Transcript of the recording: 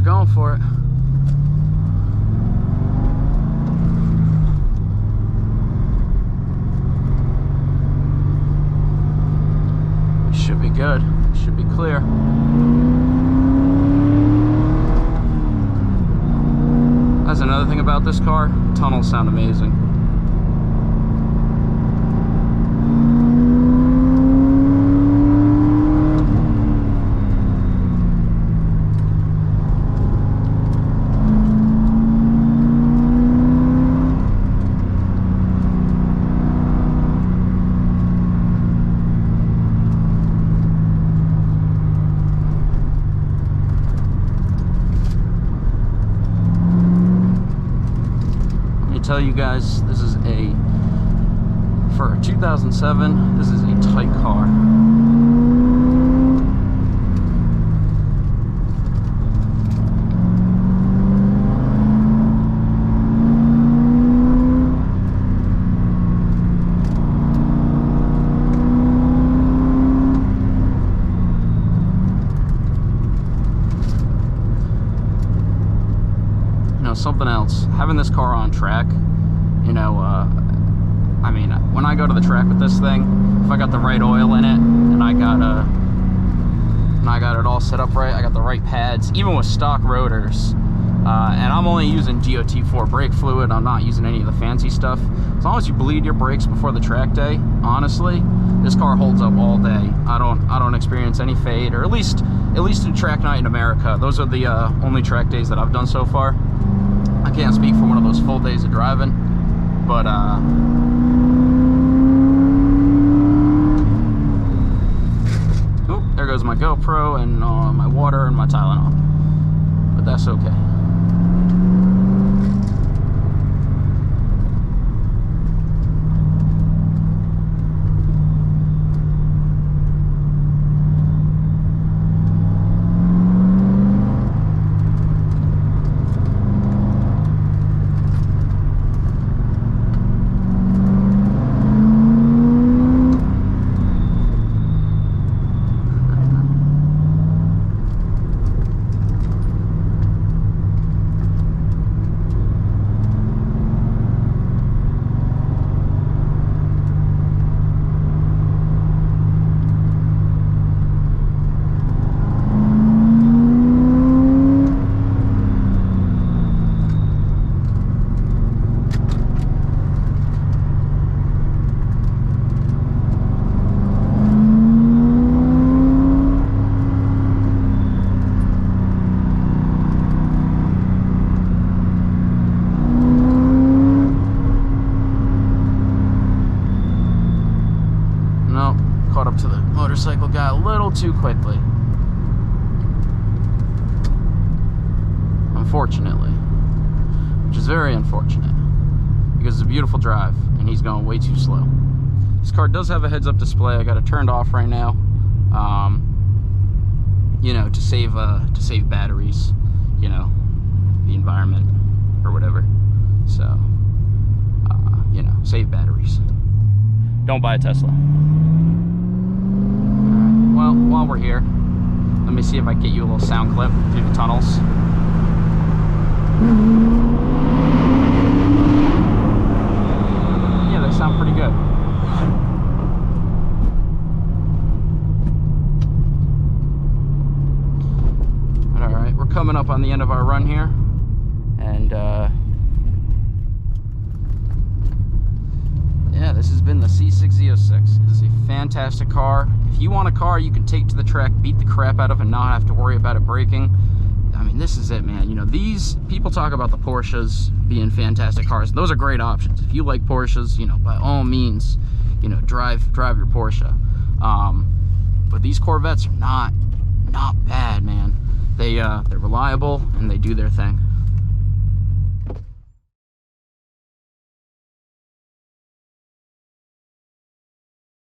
we're going for it. We should be good. Should be clear. That's another thing about this car. Tunnels sound amazing. Tell you guys, this is for a 2007, this is a tight car. Something else, having this car on track, you know, I mean, when I go to the track with this thing, if I got the right oil in it and I got it all set up right, I got the right pads, even with stock rotors, and I'm only using GOT4 brake fluid, I'm not using any of the fancy stuff. As long as you bleed your brakes before the track day, honestly, this car holds up all day. I don't experience any fade, or at least in track night in America. Those are the only track days that I've done so far. I can't speak for one of those full days of driving, but there goes my GoPro and my water and my Tylenol, but that's okay. Caught up to the motorcycle guy a little too quickly, unfortunately, which is very unfortunate because it's a beautiful drive and he's going way too slow. This car does have a heads-up display. I got it turned off right now, you know, to save batteries, you know, the environment or whatever. So, you know, save batteries. Don't buy a Tesla. Well, while we're here, let me see if I can get you a little sound clip through the tunnels. Yeah, they sound pretty good. But all right, we're coming up on the end of our run here, and yeah, this has been the C6 Z06. It is a fantastic car. If you want a car you can take to the track, beat the crap out of, and not have to worry about it breaking, I mean, this is it, man. You know, these people talk about the Porsches being fantastic cars. Those are great options. If you like Porsches, you know, by all means, you know, drive your Porsche. But these Corvettes are not bad, man. They're reliable and they do their thing.